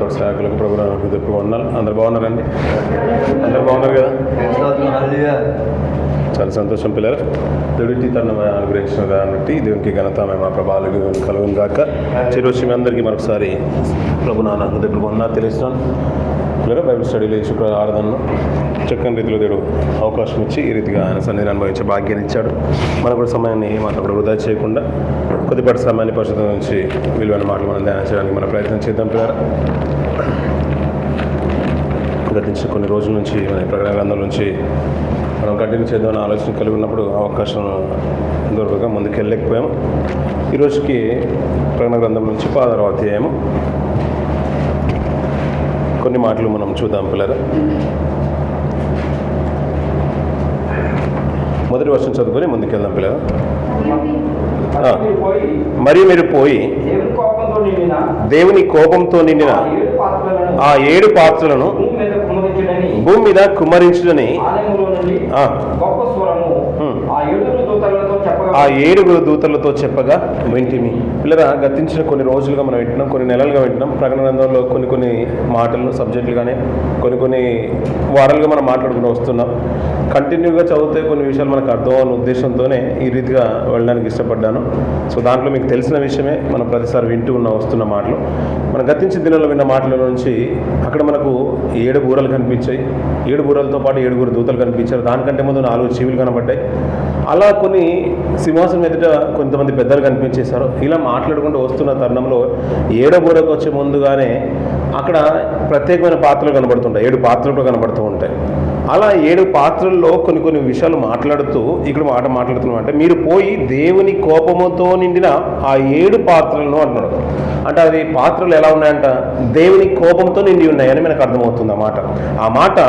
తోట శాఖలకు ప్రభుత్వ వందనాలు. అందరు బాగున్నారండి? అందరు బాగున్నారు కదా? చాలా సంతోషం పిల్లలు. దేవుడి తను అనుగ్రహించిన కాబట్టి దేవునికి ఘనత మా ప్రభావాలు కలుగును గాక. చిరోషి మీ అందరికీ మరొకసారి ప్రభు నాన్న హృదయపూర్వక వందనాలు తెలుస్తున్నాను. పిల్లలు బైబిల్ స్టడీలో శుక్రవారం ఆరాధనను చక్కని రీతిలో దేవుడు అవకాశం ఇచ్చి ఈ రీతిగా ఆయన సన్నిధిని అనుభవించే భాగ్యాన్ని ఇచ్చాడు. మనకు కూడా సమయాన్ని మాత్రం కూడా వృధా చేయకుండా కొద్దిపాటి సమయాన్ని పరిశుద్ధం నుంచి విలువైన మాటలు మనం ధ్యానం చేయడానికి మనం ప్రయత్నం చేద్దాం పిల్లలు. గతించిన కొన్ని రోజుల నుంచి మన ప్రకటన గ్రంథం నుంచి మనం కంటిన్యూ చేద్దామని ఆలోచన కలిగి ఉన్నప్పుడు అవకాశం దొరకగా ముందుకు వెళ్ళలేకపోయాము. ఈరోజుకి ప్రకటన గ్రంథం నుంచి 16వ అధ్యాయము కొన్ని మాటలు మనం చూద్దాం పిల్లలు. మొదటి వర్షం చదువుకొని ముందుకెళ్దాం పిల్లలు. మరియు మీరు పోయి దేవుని కోపంతో నిండిన ఆ 7 పాత్రలను భూమి మీద కుమ్మరించుడని ఆ 7 దూతలతో చెప్పగా వింటిమి. పిల్లరా, గతించిన కొన్ని రోజులుగా మనం వింటున్నాం, కొన్ని నెలలుగా వింటున్నాం. ప్రకటన గ్రంథంలో కొన్ని మాటలను సబ్జెక్టులు కానీ కొన్ని వారాలుగా మనం మాట్లాడుకుని వస్తున్నాం. కంటిన్యూగా చదివితే కొన్ని విషయాలు మనకు అర్థం అన్న ఉద్దేశంతోనే ఈ రీతిగా వెళ్ళడానికి ఇష్టపడ్డాను. సో దాంట్లో మీకు తెలిసిన విషయమే మనం ప్రతిసారి వింటూ వస్తున్న మాటలు. మనం గతించిన దినంలో విన్న మాటల నుంచి అక్కడ మనకు 7 బూరలు కనిపించాయి. 7 బూరలతో పాటు 7 దూతలు కనిపించారు. దానికంటే ముందు 4 చెవులు కనబడ్డాయి. అలా కొన్ని సింహాసనం ఎదుట కొంతమంది పెద్దలు కనిపించేశారు. ఇలా మాట్లాడుకుంటూ వస్తున్న తరుణంలో 7వ బూరకు వచ్చే ముందుగానే అక్కడ ప్రత్యేకమైన పాత్రలు కనబడుతుంటాయి. 7 పాత్రలు కనబడుతూ ఉంటాయి. అలా 7 పాత్రల్లో కొన్ని విషయాలు మాట్లాడుతూ ఇక్కడ మాట్లాడుతున్నాం. అంటే మీరు పోయి దేవుని కోపముతో నిండిన ఆ 7 పాత్రలను అంటున్నాడు. అంటే అది పాత్రలు ఎలా ఉన్నాయంట? దేవుని కోపంతో నిండి ఉన్నాయని మనకు అర్థమవుతుంది. ఆ మాట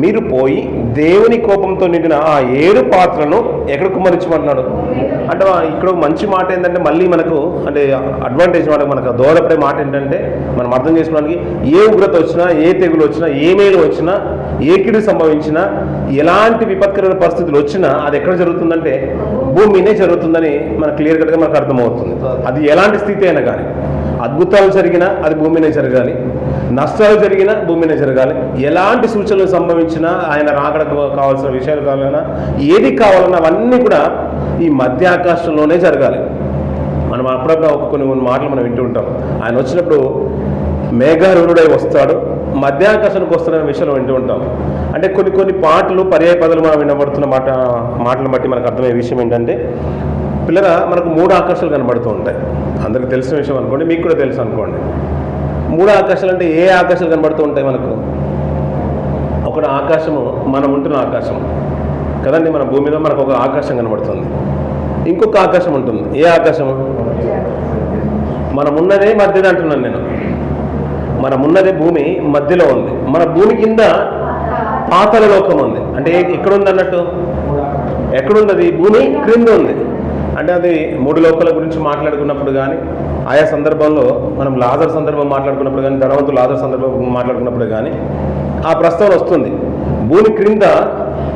మీరు పోయి దేవుని కోపంతో నిండిన ఆ 7 పాత్రలను ఎక్కడ కుమ్మరించమంటున్నాడు అంటే ఇక్కడ మంచి మాట ఏంటంటే, మళ్ళీ మనకు అంటే అడ్వాంటేజ్ మనకు దోహదపడే మాట ఏంటంటే, మనం అర్థం చేసుకోవడానికి ఏ ఉగ్రత వచ్చినా, ఏ తెగులు వచ్చినా, ఏ మేలు వచ్చినా, ఏ కిడు సంభవించినా, ఎలాంటి విపత్కరమైన పరిస్థితులు వచ్చినా అది ఎక్కడ జరుగుతుందంటే భూమి మీదే జరుగుతుందని మనకు క్లియర్ కట్గా మనకు అర్థమవుతుంది. అది ఎలాంటి స్థితి అయినా కానీ, అద్భుతాలు జరిగినా అది భూమినే జరగాలి, నష్టాలు జరిగినా భూమినే జరగాలి, ఎలాంటి సూచనలు సంభవించినా, ఆయన రాకడకు కావాల్సిన విషయాలు కావాలన్నా, ఏది కావాలన్నా అవన్నీ కూడా ఈ మధ్య ఆకాశంలోనే జరగాలి. మనం అప్పుడప్పుడు కొన్ని మాటలు మనం వింటూ ఉంటాం. ఆయన వచ్చినప్పుడు మేఘారూఢుడై వస్తాడు, మధ్య ఆకాశానికి వస్తున్న విషయాలు వింటూ ఉంటాం. అంటే కొన్ని పాటలు పర్యాయ పదాలు మనం వినబడుతున్న మాటలను బట్టి మనకు అర్థమయ్యే విషయం ఏంటంటే, పిల్లరా మనకు 3 ఆకాశాలు కనబడుతూ ఉంటాయి. అందరికి తెలిసిన విషయం అనుకోండి, మీకు కూడా తెలుసు అనుకోండి. 3 ఆకాశాలు అంటే ఏ ఆకాశాలు కనబడుతూ ఉంటాయి మనకు? ఒకటి ఆకాశము, మనం ఉంటున్న ఆకాశం కదండి. మన భూమి మీద మనకు ఒక ఆకాశం కనబడుతుంది. ఇంకొక ఆకాశం ఉంటుంది. ఏ ఆకాశము? మనం ఉన్నదే మధ్యలో అంటున్నాను నేను. మనం ఉన్నదే భూమి మధ్యలో ఉంది. మన భూమి కింద పాతాళ లోకం ఉంది. అంటే ఎక్కడుంది అన్నట్టు? ఎక్కడున్నది? భూమి క్రింద ఉంది. అంటే అది 3 లోకాల గురించి మాట్లాడుకున్నప్పుడు కానీ, ఆయా సందర్భంలో మనం లాజర్ సందర్భం మాట్లాడుకున్నప్పుడు కానీ, ధనవంతుడు లాజర్ సందర్భం మాట్లాడుకున్నప్పుడు కానీ ఆ ప్రస్తావన వస్తుంది. భూమి క్రింద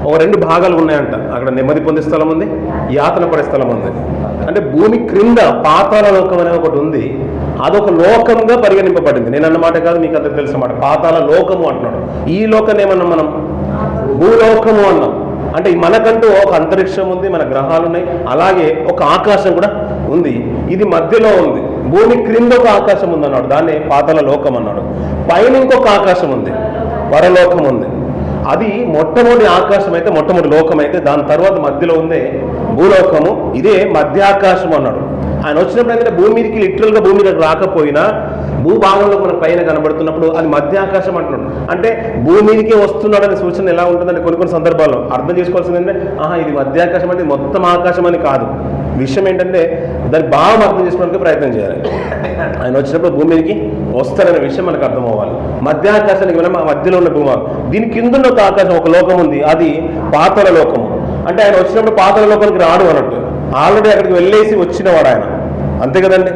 ఒక 2 భాగాలు ఉన్నాయంట. అక్కడ నెమ్మది పొందే స్థలం ఉంది, యాతన పడే స్థలం ఉంది. అంటే భూమి క్రింద పాతాళ లోకం అనే ఒకటి ఉంది. అదొక లోకంగా పరిగణింపబడింది. నేను అన్నమాట కాదు, మీకు అందరికి తెలిసిన మాట. పాతాళ లోకము అంటున్నాడు. ఈ లోకం ఏమన్నా మనం భూలోకము అన్నాం. అంటే మనకంటూ ఒక అంతరిక్షం ఉంది, మన గ్రహాలు ఉన్నాయి, అలాగే ఒక ఆకాశం కూడా ఉంది. ఇది మధ్యలో ఉంది. భూమి క్రింద ఒక ఆకాశం ఉంది అన్నాడు, దాన్ని పాతాళ లోకం అన్నాడు. పైన ఇంకొక ఆకాశం ఉంది, పరలోకం ఉంది. అది మొట్టమొదటి ఆకాశం అయితే, మొట్టమొదటి లోకం అయితే, దాని తర్వాత మధ్యలో ఉందే భూలోకము. ఇదే మధ్యాకాశం అన్నాడు. ఆయన వచ్చినప్పుడు ఏంటంటే భూమి మీదకి లిటరల్గా భూమి మీద రాకపోయినా భూభాగంలో మనకు పైన కనబడుతున్నప్పుడు అది మధ్యాకాశం అంటున్నాడు. అంటే భూమి మీదకే వస్తున్నాడు అనే సూచన ఎలా ఉంటుందంటే కొన్ని సందర్భాల్లో అర్థం చేసుకోవాల్సింది ఏంటంటే, ఇది మధ్యాకాశం అంటే మొత్తం ఆకాశం అని కాదు. విషయం ఏంటంటే దాన్ని బాగా అర్థం చేసుకోవడానికి ప్రయత్నం చేయాలి. ఆయన వచ్చినప్పుడు భూమి మీదకి వస్తారనే విషయం మనకు అర్థం అవ్వాలి. మధ్యాకాశానికి మనం మధ్యలో ఉన్న భూమి, దీని కింద ఉన్న ఒక ఆకాశం, ఒక లోకం ఉంది, అది పాతాళ లోకము. అంటే ఆయన వచ్చినప్పుడు పాతాళ లోకానికి రాడు అన్నట్టు. ఆల్రెడీ అక్కడికి వెళ్ళేసి వచ్చినవాడు ఆయన, అంతే కదండి.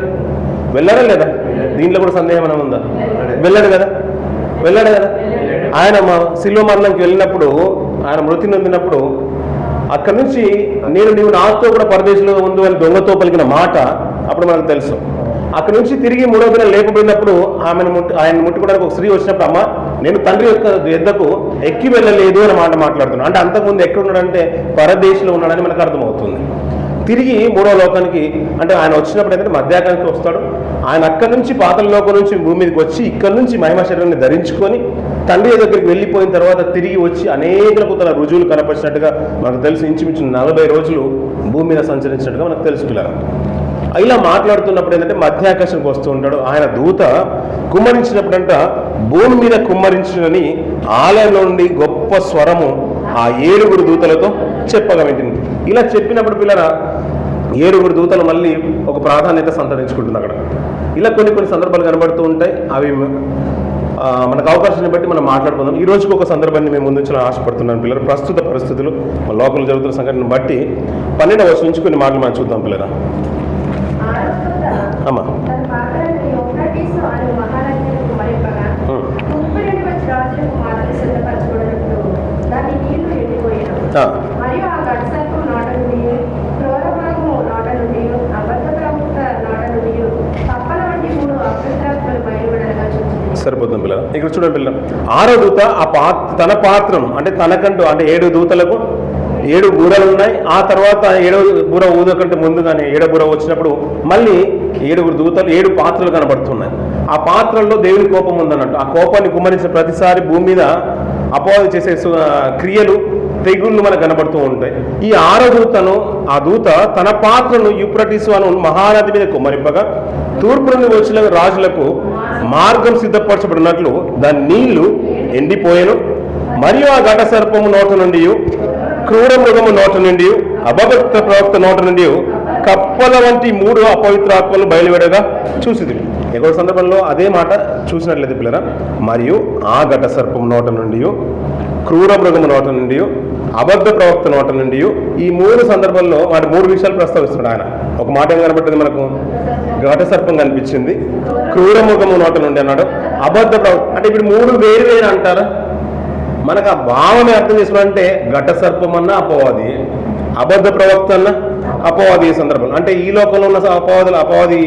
వెళ్ళాడా లేదా? దీంట్లో కూడా సందేహం ఏమైనా ఉందా? వెళ్ళాడు కదా. ఆయన శిలువ మరణంకి వెళ్ళినప్పుడు, ఆయన మృతి నొందినప్పుడు అక్కడి నుంచి నీవు నాతో కూడా పరదేశంలో ఉండు అని దొంగతో పలికిన మాట అప్పుడు మనకు తెలుసు. అక్కడ నుంచి తిరిగి మూడో దినం లేకపోయినప్పుడు ఆయన ముట్టుకోవడానికి ఒక స్త్రీ వచ్చినప్పుడు, అమ్మ నేను తండ్రి యొక్క యుద్ధకు ఎక్కి వెళ్ళలేదు అని మాట్లాడుతున్నాను. అంటే అంతకుముందు ఎక్కడ ఉన్నాడంటే పరదేశంలో ఉన్నాడని మనకు అర్థమవుతుంది. తిరిగి మూడో లోకానికి అంటే ఆయన వచ్చినప్పుడు ఏంటంటే మధ్యాకానికి వస్తాడు. ఆయన అక్కడి నుంచి పాతాళ లోకం నుంచి భూమి మీదకి వచ్చి ఇక్కడ నుంచి మహిమ శరీరాన్ని ధరించుకొని తండ్రి దగ్గరికి వెళ్ళిపోయిన తర్వాత తిరిగి వచ్చి అనేకులకు తన రుజువులు కనపరిచినట్టుగా మనకు తెలిసి ఇంచుమించు 40 రోజులు భూమి మీద సంచరించినట్టుగా మనకు తెలుసుకున్నారు. ఇలా మాట్లాడుతున్నప్పుడు ఏంటంటే మధ్యాకాశానికి వస్తూ ఉంటాడు. ఆయన దూత కుమ్మరించినప్పుడంట భూమి మీద కుమ్మరించునని ఆలయంలో నుండి గొప్ప స్వరము ఆ 7 దూతలతో చెప్పగా వింటుంది. ఇలా చెప్పినప్పుడు పిల్లల 7 దూతలు మళ్ళీ ఒక ప్రాధాన్యత సంతరించుకుంటున్నారు అక్కడ. ఇలా కొన్ని సందర్భాలు కనబడుతూ ఉంటాయి. అవి మనకు అవకాశాన్ని బట్టి మనం మాట్లాడుకుందాం. ఈ రోజుకి ఒక సందర్భాన్ని మేము ముందుంచాలని ఆశపడుతున్నాను పిల్లలు. ప్రస్తుత పరిస్థితులు మన లోకంలో జరుగుతున్న సంఘటనను బట్టి 12వ వచనం నుంచి కొన్ని మాటలు మనం చూద్దాం పిల్లల. అమ్మా సరిపోతుంది పిల్లలు. ఇక్కడ చూడండి పిల్లలు, 6వ దూత తన పాత్రం అంటే తనకంటూ అంటే 7 దూతలకు 7 బూరలు ఉన్నాయి. ఆ తర్వాత 7వ బూర ఊదకంటే ముందుగానే 7వ బూర వచ్చినప్పుడు మళ్ళీ 7 దూతలు 7 పాత్రలు కనబడుతున్నాయి. ఆ పాత్రల్లో దేవుని కోపం ఉందన్నట్టు. ఆ కోపాన్ని కుమ్మరించిన ప్రతిసారి భూమి మీద అపవాది చేసే క్రియలు తెగుళ్ళు మనకు కనబడుతూ ఉంటాయి. ఈ 6వ దూతను ఆ దూత తన పాత్రను యూఫ్రటీసు అను మహానది మీద కుమ్మరింపగా తూర్పు నుండి వచ్చిన రాజులకు మార్గం సిద్ధపరచబడినట్లు దాని నీళ్లు ఎండిపోయాను. మరియు ఆ ఘట సర్పము నోట నుండి, క్రూర మృగము నోట నుండి, అభక్త ప్రవక్త నోట నుండి కప్పల వంటి 3 అపవిత్రాత్మలు బయలువెడగా చూసింది. ఎక్కడో సందర్భంలో అదే మాట చూసినట్లయితే పిల్లరా, మరియు ఆ ఘట సర్పం నోట నుండి, క్రూర మృగము నోట నుండి, అబద్ధ ప్రవక్త నోట నుండి, ఈ 3 సందర్భాల్లో వాటి 3 విషయాలు ప్రస్తావిస్తున్నాడు ఆయన. ఒక మాట ఏం కనబట్టింది మనకు? ఘట సర్పం కనిపించింది, క్రూర మృగము నోట నుండి అన్నాడు, అబద్ధ ప్రవక్త. అంటే ఇప్పుడు 3 వేరు అంటారా? మనకు ఆ భావమే అర్థం చేసుకోవాలంటే ఘట సర్పం అన్న అపవాది, అబద్ధ ప్రవక్త అన్న అపవాది. ఈ సందర్భంలో అంటే ఈ లోకంలో ఉన్న అపవాది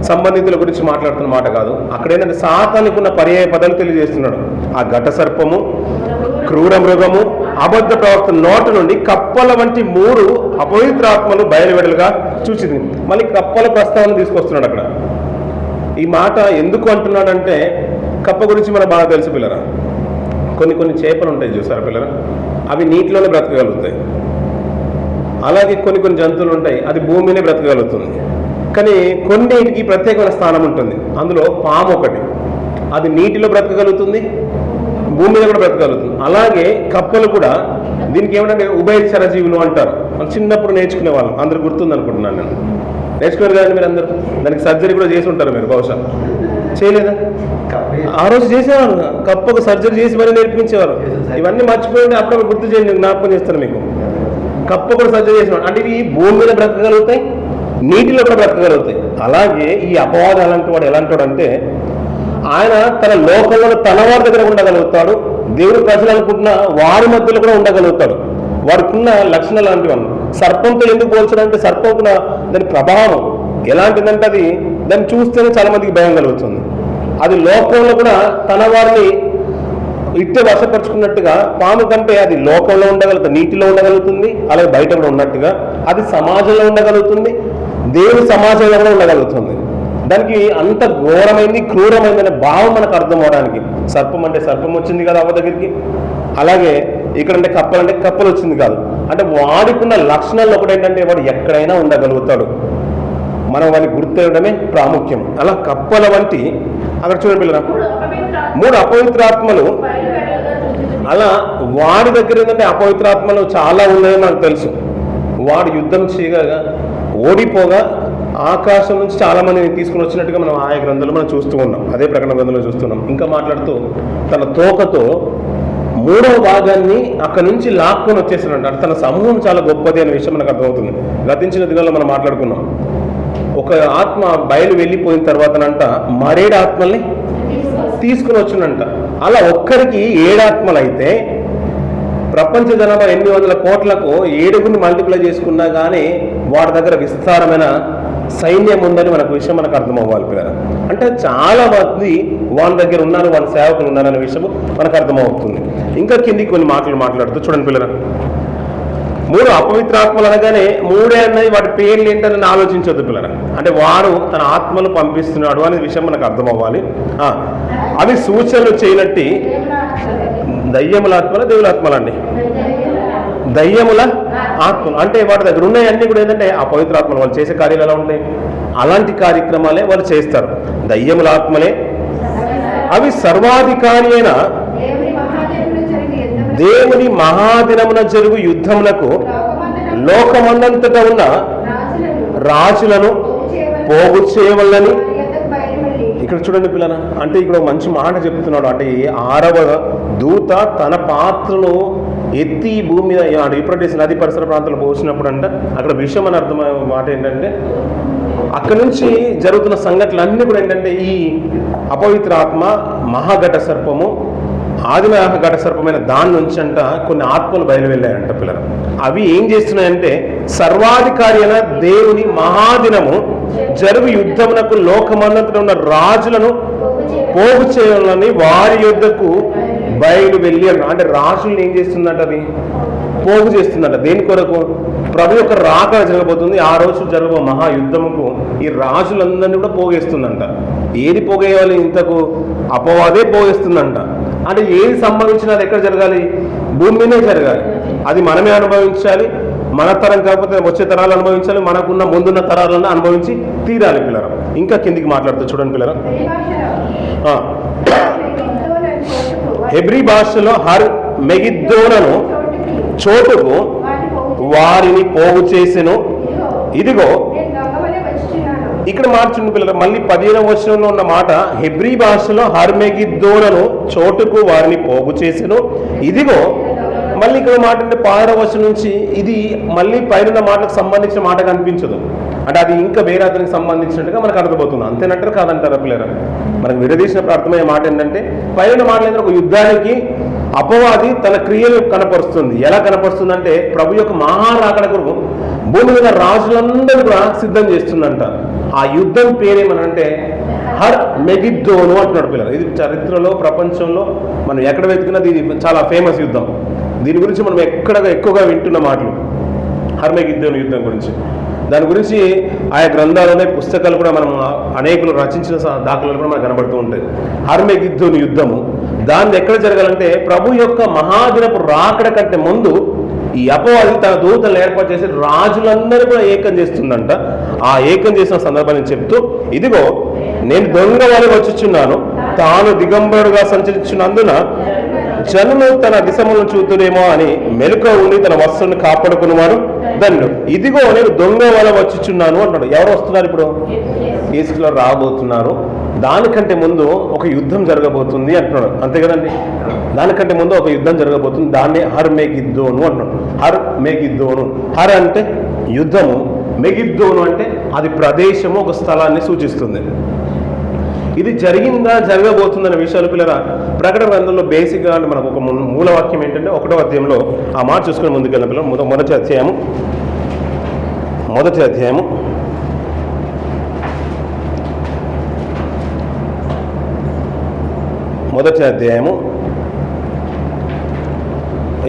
సంబంధితుల గురించి మాట్లాడుతున్న మాట కాదు. అక్కడ ఏంటంటే సాతానికి ఉన్న పర్యాయ పదాలు తెలియజేస్తున్నాడు. ఆ ఘట సర్పము, క్రూర మృగము, అబద్ధ ప్రవక్త నోట నుండి కప్పల వంటి 3 అపవిత్రాత్మలు బయలువెడలుగా చూసింది. మళ్ళీ కప్పల ప్రస్తావన తీసుకొస్తున్నాడు అక్కడ. ఈ మాట ఎందుకు అంటున్నాడంటే కప్ప గురించి మనకు బాగా తెలుసు పిల్లరా. కొన్ని చేపలు ఉంటాయి చూసారా పిల్లరా, అవి నీటిలోనే బ్రతకగలుగుతాయి. అలాగే కొన్ని జంతువులు ఉంటాయి, అది భూమినే బ్రతకగలుగుతుంది. కానీ కొన్నిటికి ప్రత్యేకమైన స్థానం ఉంటుంది. అందులో పాము ఒకటి, అది నీటిలో బ్రతకగలుగుతుంది, భూమి మీద కూడా బ్రతకగలుగుతుంది. అలాగే కప్పలు కూడా దీనికి ఏమంటే ఉభయచర జీవులు అంటారు. మనం చిన్నప్పుడు నేర్చుకునే వాళ్ళం, అందరు గుర్తుంది అనుకుంటున్నాను నేను. నేర్చుకున్నారు కదండి మీరు అందరూ. దానికి సర్జరీ కూడా చేసి ఉంటారు మీరు, బహుశా చేయలేదా? ఆ రోజు చేసేవారు, కప్పకు సర్జరీ చేసి మరీ నేర్పించేవారు. ఇవన్నీ మర్చిపోయి అప్పుడు గుర్తు చేయండి, జ్ఞాపకం చేస్తాను మీకు. కప్ప కూడా సర్జరీ చేసేవాడు. అంటే ఇవి భూమి మీద బ్రతకగలుగుతాయి, నీటిలో కూడా బ్రతకగలుగుతాయి. అలాగే ఈ అపవాదం ఎలాంటి వాడు అంటే ఆయన తన లోకంలో తన వారి దగ్గర ఉండగలుగుతాడు, దేవుడు ప్రజలు అనుకుంటున్న వారి మధ్యలో కూడా ఉండగలుగుతాడు. వారికి ఉన్న లక్షణాలు లాంటివి. సర్పంతో ఎందుకు పోల్చడంటే సర్పంకున్న దాని ప్రభావం ఎలాంటిదంటే అది దాన్ని చూస్తేనే చాలా మందికి భయం కలుగుతుంది. అది లోకంలో కూడా తన వారిని ఇట్టే వశపరుచుకున్నట్టుగా పాము కంటే అది లోకంలో ఉండగలుగుతుంది, నీటిలో ఉండగలుగుతుంది, అలాగే బయట కూడా ఉన్నట్టుగా అది సమాజంలో ఉండగలుగుతుంది, దేవుని సమాజంలో కూడా ఉండగలుగుతుంది. దానికి అంత ఘోరమైంది, క్రూరమైందనే భావం మనకు అర్థం అవడానికి. సర్పం అంటే సర్పం వచ్చింది కదా అవ్వ దగ్గరికి, అలాగే ఇక్కడంటే కప్పలంటే కప్పలు వచ్చింది కాదు. అంటే వాడికున్న లక్షణాలు ఒకటేంటంటే వాడు ఎక్కడైనా ఉండగలుగుతాడు. మనం వాడిని గుర్తించడమే ప్రాముఖ్యం. అలా కప్పల వంటి అక్కడ చూడండి పిల్లల 3 అపవిత్రాత్మలు. అలా వాడి దగ్గర ఏంటంటే అపవిత్రాత్మలు చాలా ఉన్నాయని నాకు తెలుసు. వాడు యుద్ధం చేయగా ఓడిపోగా ఆకాశం నుంచి చాలా మందిని తీసుకుని వచ్చినట్టుగా మనం ఆయా గ్రంథంలో మనం చూస్తూ ఉన్నాం. అదే ప్రకటన గ్రంథంలో చూస్తున్నాం. ఇంకా మాట్లాడుతూ తన తోకతో 3వ భాగాన్ని అక్కడి నుంచి లాక్కొని వచ్చేసినట్టు. అంటే తన సమూహం చాలా గొప్పది అనే విషయం మనకు అర్థమవుతుంది. గతించిన దినాల్లో మనం మాట్లాడుకున్నాం. ఒక ఆత్మ బయలు వెళ్ళిపోయిన తర్వాతనంట మరేడు ఆత్మల్ని తీసుకుని వచ్చినంట. అలా ఒక్కరికి 7 ఆత్మలు అయితే ప్రపంచ జనాభా 800 కోట్లకు 7గురిని మల్టిప్లై చేసుకున్నా కానీ వాడి దగ్గర విస్తారమైన సైన్యం ఉందని మనకు విషయం మనకు అర్థం అవ్వాలి పిల్లలు. అంటే చాలా మంది వాళ్ళ దగ్గర ఉన్నారు, వాళ్ళ సేవకులు ఉన్నారు అనే విషయం మనకు అర్థమవుతుంది. ఇంకా కిందికి కొన్ని మాటలు మాట్లాడుతూ చూడండి పిల్లలు. 3 అపవిత్రాత్మలు అనగానే 3 అన్నది వాటి పేర్లు ఏంటని ఆలోచించొద్దు పిల్లలు. అంటే వాడు తన ఆత్మను పంపిస్తున్నాడు అనే విషయం మనకు అర్థం అవ్వాలి. అవి సూచనలు చేయనట్టి దయ్యముల ఆత్మల దేవుల ఆత్మలండి, దయ్యముల ఆత్మలు. అంటే వాటి దగ్గర ఉన్నాయన్నీ కూడా ఏంటంటే ఆ పవిత్ర ఆత్మలు వాళ్ళు చేసే కార్యాలు ఎలా ఉంటాయి, అలాంటి కార్యక్రమాలే వాళ్ళు చేస్తారు. దయ్యముల ఆత్మలే. అవి సర్వాధికారి అయిన దేవుని మహాదినమున జరుగు యుద్ధములకు లోకమందంతటా ఉన్న రాజులను పోగు చేయవలని. ఇక్కడ చూడండి పిల్లల, అంటే ఇక్కడ మంచి మాట చెప్తున్నాడు. అంటే 6వ దూత తన పాత్రను ఎత్తి భూమి మీద యూఫ్రటీస్ నది పరిసర ప్రాంతాలు పోసినప్పుడు అంట అక్కడ విషయం అని అర్థమయ్యే మాట ఏంటంటే అక్కడ నుంచి జరుగుతున్న సంఘటనలు అన్నీ కూడా ఏంటంటే ఈ అపవిత్ర ఆత్మ మహాఘట సర్పము, ఆదిమ ఘట సర్పమైన దాని నుంచి అంట కొన్ని ఆత్మలు బయలు వెళ్ళాయంట పిల్లలు. అవి ఏం చేస్తున్నాయంటే సర్వాధికారి అయిన దేవుని మహాదినము జరుగు యుద్ధమునకు లోకమందంతటా ఉన్న రాజులను పోగు చేయాలని వారి యుద్ధకు బయలు వెళ్ళి అంటే రాజులను ఏం చేస్తుందంట, అది పోగు చేస్తుందంట. దేని కొరకు? ప్రభు యొక్క రాక జరగబోతుంది. ఆ రోజు జరగబో మహాయుద్ధముకు ఈ రాజులందరినీ కూడా పోగేస్తుందంట. ఏది పోగేయాలి? ఇంతకు అపవాదే పోగేస్తుందంట. అంటే ఏది సంభవించినా అది ఎక్కడ జరగాలి? భూమి మీదే జరగాలి. అది మనమే అనుభవించాలి. మన తరం కాకపోతే వచ్చే తరాలు అనుభవించాలి. మనకున్న ముందున్న తరాలను అనుభవించి తీరాలి పిల్లలు. ఇంకా కిందికి మాట్లాడుతూ చూడండి పిల్లలు. హెబ్రీ భాషలో హర్ మెగిద్దోనను చోటుకు వారిని పోగు చేసెను. ఇదిగో ఇక్కడ మార్చుండి పిల్లలు. మళ్ళీ 15వ వచనంలో ఉన్న మాట హెబ్రీ భాషలో హర్మెగిద్దోనను చోటుకు వారిని పోగు చేసెను. ఇదిగో మళ్ళీ ఇక్కడ మాట అంటే 16వ వచనం నుంచి ఇది మళ్ళీ పైన మాటలకు సంబంధించిన మాట కనిపించదు. అంటే అది ఇంకా వేరే అతనికి సంబంధించినట్టుగా మనకు అర్థమవుతుంది. అంతేనంటారు కాదంటారా పిల్లలు? మనకు విడదీసినప్పుడు అర్థమయ్యే మాట ఏంటంటే పైన మాటలు ఒక యుద్ధానికి అపవాది తన క్రియలు కనపరుస్తుంది. ఎలా కనపరుస్తుంది అంటే ప్రభు యొక్క మహారాకడ కొరకు భూమి మీద రాజులందరూ కూడా సిద్ధం చేస్తుందంట. ఆ యుద్ధం పేరేమనంటే హర్ మెగిద్దోను అంటున్నాడు పిల్లలు. ఇది చరిత్రలో ప్రపంచంలో మనం ఎక్కడ వెతుకున్నది ఇది చాలా ఫేమస్ యుద్ధం. దీని గురించి మనం ఎక్కువగా వింటున్న మాటలు హర్ మెగిద్దోను యుద్ధం గురించి. దాని గురించి ఆయా గ్రంథాలనే పుస్తకాలు కూడా మనం అనేకులు రచించిన దాఖలాలు కూడా మనకు కనబడుతూ ఉంటాయి. హర్ మెగిద్దోను యుద్ధము దాన్ని ఎక్కడ జరగాలంటే ప్రభు యొక్క మహాదినపు రాకడ కంటే ముందు ఈ అపవాది తన దూతలను ఏర్పాటు చేసి రాజులందరూ కూడా ఏకం చేస్తుందంట. ఆ ఏకం చేసిన సందర్భాన్ని చెప్తూ ఇదిగో నేను దొంగ వారి వచ్చుచున్నాను, తాను దిగంబరుడుగా సంచరించినందున జనులు తన దిశములను చూతుడేమో అని మెలుక ఉండి తన వస్తువుని కాపాడుకున్నవాడు ధన్యుడు. ఇదిగో నేను దొంగ వల్ల వచ్చుచున్నాను అంటాడు. ఎవరు వస్తున్నారు ఇప్పుడు? యేసులో రాబోతున్నారు. దానికంటే ముందు ఒక యుద్ధం జరగబోతుంది అంటున్నాడు. అంతే కదండి, దానికంటే ముందు ఒక యుద్ధం జరగబోతుంది. దాన్ని హర్ మెగిద్దోను అంటున్నాడు. హర్ మెగిద్దోను. హర్ అంటే యుద్ధము, మెగిద్దోను అంటే అది ప్రదేశము, ఒక స్థలాన్ని సూచిస్తుంది. ఇది జరిగిందా జరగబోతుందనే విషయాలు పిల్లల ప్రకటన గ్రంథంలో బేసిక్గా మనకు ఒక మూలవాక్యం ఏంటంటే 1వ అధ్యాయంలో ఆ మాట చూసుకుని ముందుకెళ్ళిన పిల్లలు మొదటి అధ్యాయము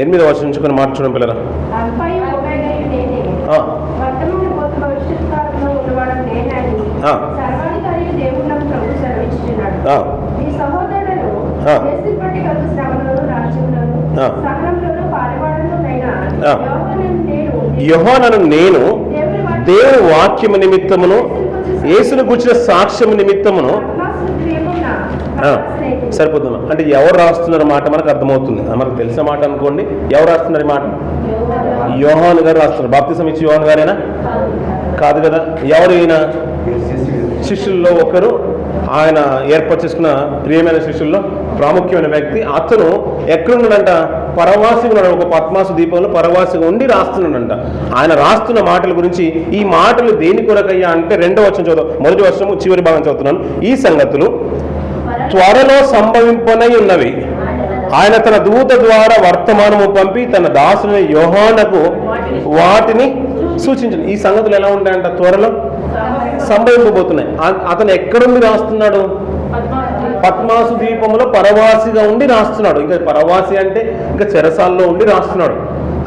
8వ వచనం నుంచి కొన్ని మాట చూడండి పిల్లల. యోహానను నేను దేవుని వాక్యము నిమిత్తమును యేసును గూర్చిన సాక్ష్యము నిమిత్తమును సరిపోతున్నా. అంటే ఎవరు రాస్తున్నారు మాట మనకు అర్థమవుతుంది. మనకు తెలిసిన మాట అనుకోండి. ఎవరు రాస్తున్నారు ఈ మాట? యోహాను గారు రాస్తున్నారు. బాప్తిసం ఇచ్చి యోహాను గారేనా? కాదు కదా. ఎవరు ఈయన? శిష్యుల్లో ఒకరు. ఆయన ఏర్పాటు చేసుకున్న ప్రియమైన శిష్యుల్లో ప్రాముఖ్యమైన వ్యక్తి. అతను ఎక్కడున్నాడంట? పరవాసిగా ఉన్నాడు. ఒక పద్మాసు దీపంలో పరవాసిగా ఉండి రాస్తున్నాడంట. ఆయన రాస్తున్న మాటల గురించి ఈ మాటలు దేని కొరకయ్యా అంటే 2వ వచనం చదువు. మొదటి వచనం చివరి భాగం చదువుతున్నాను. ఈ సంగతులు త్వరలో సంభవింపనై ఉన్నవి. ఆయన తన దూత ద్వారా వర్తమానము పంపి తన దాసుని యోహానుకు వాటిని సూచించండి. ఈ సంగతులు ఎలా ఉంటాయంట? త్వరలో సంభవింపబోతున్నాయి. అతను ఎక్కడుండి రాస్తున్నాడు? పద్మాసు ద్వీపంలో పరవాసిగా ఉండి రాస్తున్నాడు. ఇంకా పరవాసి అంటే ఇంకా చెరసాల్లో ఉండి రాస్తున్నాడు,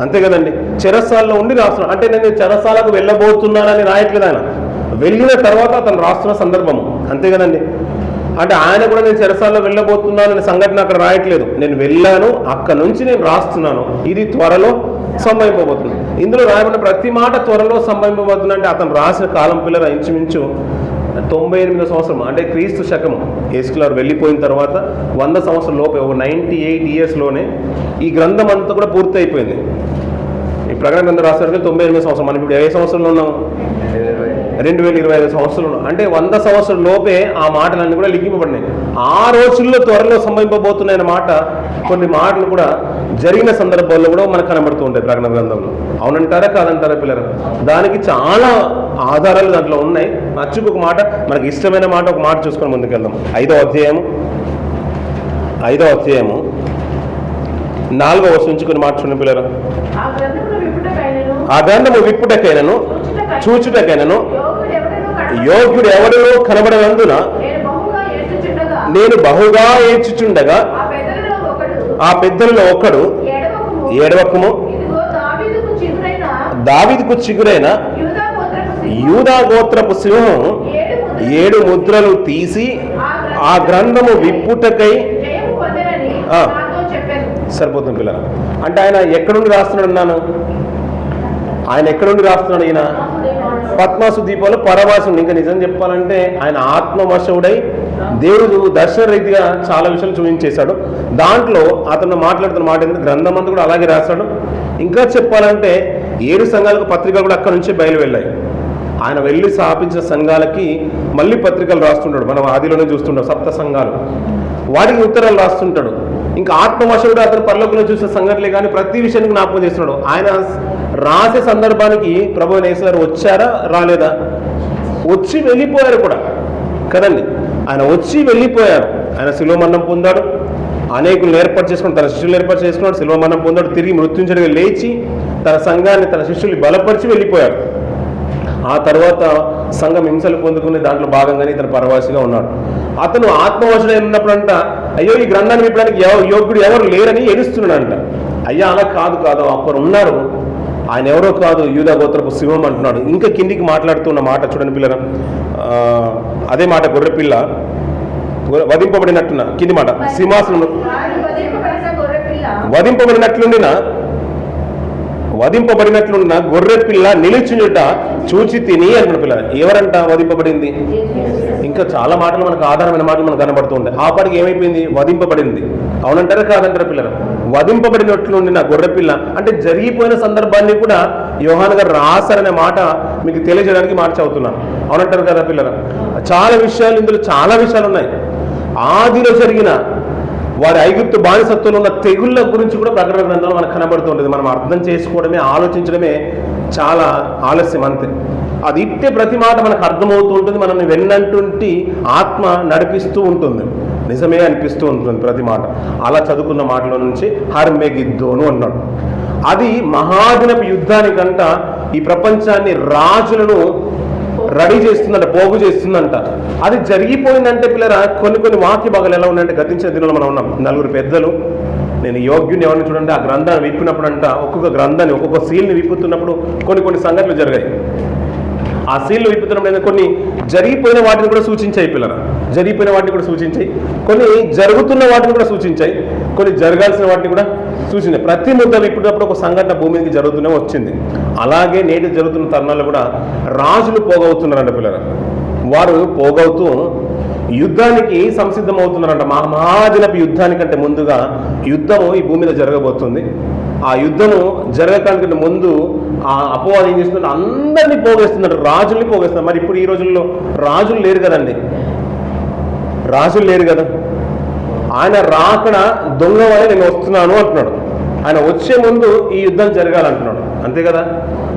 అంతే కదండి. చెరసాల్లో ఉండి రాస్తున్నాడు అంటే నేను చెరసాలకు వెళ్ళబోతున్నానని రాయట్లేదు ఆయన, వెళ్ళిన తర్వాత అతను రాస్తున్న సందర్భము, అంతే కదండి. అంటే ఆయన కూడా నేను చెరసాల్లో వెళ్ళబోతున్నాను అనే సంఘటన అక్కడ రాయట్లేదు, నేను వెళ్ళాను అక్కడ నుంచి నేను రాస్తున్నాను, ఇది త్వరలో సంభవింపబోతుంది. ఇందులో రాయబడిన ప్రతి మాట త్వరలో సంభవింపబోతుంది. అంటే అతను రాసిన కాలం పిల్లల ఇంచుమించు 98వ సంవత్సరం, అంటే క్రీస్తు శకము. యేసుక్రీస్తు వెళ్ళిపోయిన తర్వాత 100 సంవత్సరం లోపే, ఒక 98 ఇయర్స్లోనే ఈ గ్రంథం అంతా కూడా పూర్తి అయిపోయింది. ఈ ప్రకటన గ్రంథం రాసిన 98వ సంవత్సరం. మనం ఇప్పుడు ఏ సంవత్సరంలో ఉన్నాం? 2025 సంవత్సరంలో. అంటే 100 సంవత్సరం లోపే ఆ మాటలన్నీ కూడా లిఖింపబడినాయి. ఆ రోజుల్లో త్వరలో సంభవింపబోతున్నాయన్న మాట, కొన్ని మాటలు కూడా జరిగిన సందర్భాల్లో కూడా మనకు కనబడుతూ ఉంటాయి ప్రకటన గ్రంథంలో. అవునంటారా కాదంటారా పిల్లలు? దానికి చాలా ఆధారాలు దాంట్లో ఉన్నాయి. నచ్చుకు ఒక మాట, మనకి ఇష్టమైన మాట ఒక మాట చూసుకొని ముందుకెళ్దాం. 5వ అధ్యాయము 4వ వచనం నుంచి కొన్ని మాట చూడండి పిల్లలు. ఆ గ్రంథము విప్పుటకైనను చూచుటకైనను యోగ్యుడు ఎవడనో కనబడనందున నేను బహుగా ఏడ్చుచుండగా ఆ పెద్దలలో ఒకడు, ఏడవకము, దావీదుకు చిగురైన యూదా గోత్రపు సింహం 7 ముద్రలు తీసి ఆ గ్రంథము విప్పుటకై. సరిపోతుంది పిల్లలు. అంటే ఆయన ఎక్కడుండి రాస్తున్నాడు అన్నాను? ఆయన ఎక్కడుండి రాస్తున్నాడు? ఈయన పద్మాసు ద్వీపంలో పరవాసి. ఇంకా నిజం చెప్పాలంటే ఆయన ఆత్మవశుడై దేవుడు దర్శన రీతిగా చాలా విషయాలు చూపించేశాడు. దాంట్లో అతను మాట్లాడుతున్న మాట ఏంటంటే గ్రంథం అంతా కూడా అలాగే రాశాడు. ఇంకా చెప్పాలంటే 7 సంఘాలకు పత్రికలు కూడా అక్కడ నుంచే బయలు వెళ్ళాయి. ఆయన వెళ్ళి స్థాపించిన సంఘాలకి మళ్ళీ పత్రికలు రాస్తుంటాడు. మనం ఆదిలోనే చూస్తుంటాం 7 సంఘాలు, వాటికి ఉత్తరాలు రాస్తుంటాడు. ఇంకా ఆత్మవశుడు అతను పరలోకంలో చూసిన సంఘటనలే కానీ ప్రతి విషయానికి జ్ఞాపకం చేస్తున్నాడు. ఆయన రాసే సందర్భానికి ప్రభువైన యేసు గారు వచ్చారా రాలేదా? వచ్చి వెళ్ళిపోయారు కూడా కదండి. ఆయన వచ్చి వెళ్ళిపోయారు. ఆయన శిలువ మరణం పొందాడు, అనేకులను ఏర్పాటు చేసుకుని తన శిష్యులు ఏర్పాటు చేసుకున్నాడు, శిలువ మరణం పొందాడు, తిరిగి మృత్యుంజడిగా లేచి తన సంఘాన్ని తన శిష్యుల్ని బలపరిచి వెళ్ళిపోయాడు. ఆ తర్వాత సంఘం హింసలు పొందుకునే దాంట్లో భాగంగానే ఇతను పరవాసిగా ఉన్నాడు. అతను ఆత్మవశుడై ఉన్నప్పుడంట, అయ్యో ఈ గ్రంథాన్ని విప్పడానికి యోగ్యుడు ఎవరు లేరని ఏడుస్తున్నాడంట. అయ్యా అలా కాదు అప్పుడు ఉన్నారు, ఆయన ఎవరో కాదు, యూదా గోత్రపు సింహం అంటున్నాడు. ఇంకా కిందికి మాట్లాడుతున్న మాట చూడండి పిల్లల, అదే మాట, గొర్రెపిల్ల వధింపబడినట్టున్న కింది మాట, సింహాసనం వధింపబడినట్లున్న గొర్రె పిల్ల నిలిచుట చూచి తిని అంటున్న పిల్ల. ఎవరంట వధింపబడింది? ఇంకా చాలా మాటలు మనకు ఆధారమైన మాటలు మనకు కనబడుతూ ఉంటాయి. ఆ పాటికి ఏమైపోయింది? వధింపబడింది. అవునంటారా కాదంటారా పిల్లలు? వధింపబడినట్లుండిన గొర్రె పిల్ల అంటే జరిగిపోయిన సందర్భాన్ని కూడా యోహాను గారు రాశారనే మాట మీకు తెలియజేయడానికి మాట చదువుతున్నాను. అవునంటారు కదా పిల్లలు? చాలా విషయాలు, ఇందులో చాలా విషయాలు ఉన్నాయి. ఆదిలో జరిగిన వారి ఐగుప్తు బానిసత్వంలో ఉన్న తెగుళ్ళ గురించి కూడా ప్రకటన గ్రంథంలో మనకు కనబడుతూ ఉంటుంది. మనం అర్థం చేసుకోవడమే, ఆలోచించడమే చాలా ఆలస్యం, అంతే. అది ఇట్టే ప్రతి మాట మనకు అర్థమవుతూ ఉంటుంది, మనల్ని వెన్నంటుంటి ఆత్మ నడిపిస్తూ ఉంటుంది, నిజమే అనిపిస్తూ ఉంటుంది ప్రతి మాట. అలా చదువుకున్న మాటలో నుంచి హర్మెగిద్దోను అన్నాడు. అది మహాదినపు యుద్ధానికంట ఈ ప్రపంచాన్ని, రాజులను రెడీ చేస్తుందంట, పోగు చేస్తుందంట. అది జరిగిపోయిందంటే పిల్లరా కొన్ని వాక్య భాగాలు ఎలా ఉన్నాయంటే, గతించిన దినంలో మనం ఉన్నాం, 4 పెద్దలు, నేను యోగ్యుని ఎవరిని చూడండి, ఆ గ్రంథాన్ని విప్పినప్పుడు అంట, ఒక్కొక్క గ్రంథాన్ని ఒక్కొక్క సీల్ని విప్పుతున్నప్పుడు కొన్ని సంగతులు జరిగాయి. ఆ సీల్ని విప్పుతున్నప్పుడు కొన్ని జరిగిపోయిన వాటిని కూడా సూచించాయి పిల్లరా, జరిగిపోయిన వాటిని కూడా సూచించాయి, కొన్ని జరుగుతున్న వాటిని కూడా సూచించాయి, కొన్ని జరగాల్సిన వాటిని కూడా సూచించాయి. ప్రతి ముద్ద విప్పుతున్నప్పుడు ఒక సంఘటన భూమి మీదకి జరుగుతూనే వచ్చింది. అలాగే నేటి జరుగుతున్న తరుణాలు కూడా రాజులు పోగవుతున్నారంట పిల్లరా. వారు పోగవుతూ యుద్ధానికి సంసిద్ధమవుతున్నారంట. మహాదినపు యుద్ధానికంటే ముందుగా యుద్ధము ఈ భూమి మీద జరగబోతుంది. ఆ యుద్ధము జరగటానికంటే ముందు ఆ అపవాదం ఏం చేస్తుందంటే అందరినీ పోగేస్తున్నారు, రాజుల్ని పోగేస్తున్నారు. మరి ఇప్పుడు ఈ రోజుల్లో రాజులు లేరు కదండి, రాజులు లేరు కదా. ఆయన రాకడ దొంగ వల్ల నేను వస్తున్నాను అంటున్నాడు. ఆయన వచ్చే ముందు ఈ యుద్ధం జరగాలంటున్నాడు, అంతే కదా.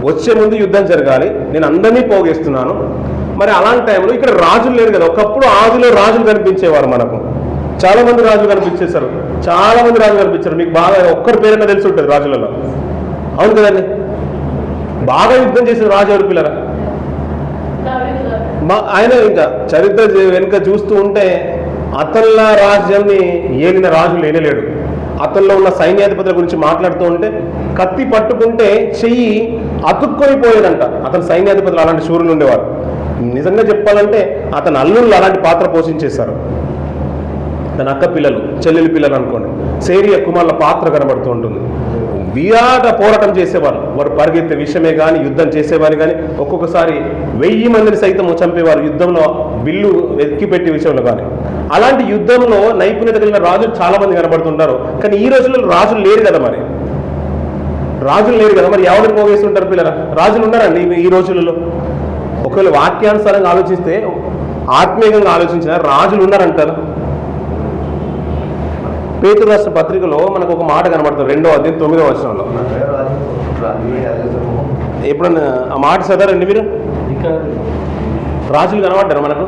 వచ్చే ముందు యుద్ధం జరగాలి, నేను అందరినీ పోగేస్తున్నాను. మరి అలాంటి టైంలో ఇక్కడ రాజులు లేరు కదా. ఒకప్పుడు ఆదిలో రాజులు కనిపించేవారు, మనకు చాలా మంది రాజులు కనిపించేశారు, చాలా మంది రాజులు కనిపించారు. మీకు బాగా ఒక్కరి పేరైనా తెలిసి ఉంటుంది రాజులలో, అవును కదండి. బాగా యుద్ధం చేసిన రాజు ఎవరు పిల్లరా? ఆయన ఇంకా చరిత్ర వెనుక చూస్తూ ఉంటే అతన్ల రాజ్యాన్ని ఏలిన రాజు లేనేలేడు. అతనిలో ఉన్న సైన్యాధిపతుల గురించి మాట్లాడుతూ ఉంటే కత్తి పట్టుకుంటే చెయ్యి అతుక్కొని పోయేదంట. అతని సైన్యాధిపతులు అలాంటి శూరులు ఉండేవారు. నిజంగా చెప్పాలంటే అతని అల్లుళ్ళు అలాంటి పాత్ర పోషించేశారు. తన అక్క పిల్లలు, చెల్లెలి పిల్లలు అనుకోండి, సేరియా కుమార్ల పాత్ర కనబడుతూ ఉంటుంది. విరాట పోరాటం చేసేవారు. వారు పరిగెత్తే విషయమే కానీ, యుద్ధం చేసేవారు కానీ, ఒక్కొక్కసారి 1000 మందిని సైతం చంపేవారు యుద్ధంలో, బిల్లు ఎక్కిపెట్టే విషయంలో కానీ. అలాంటి యుద్ధంలో నైపుణ్యత కలిగిన రాజులు చాలా మంది కనబడుతుంటారు. కానీ ఈ రోజుల్లో రాజులు లేరు కదా, రాజులు లేరు కదా, మరి ఎవరిని పోగేస్తుంటారు పిల్లరా? రాజులు ఉన్నారండి ఈ రోజులలో? ఒకవేళ వాక్యానుసారంగా ఆలోచిస్తే, ఆత్మీయంగా ఆలోచించిన రాజులు ఉన్నారంటారు. పేతురు రాష్ట్ర పత్రికలో మనకు ఒక మాట కనబడుతుంది, 2వ అధ్యాయం 9వ వచనంలో. ఎప్పుడన్నా ఆ మాట చదవరండి మీరు? రాజులు కనబడ్డారు మనకు?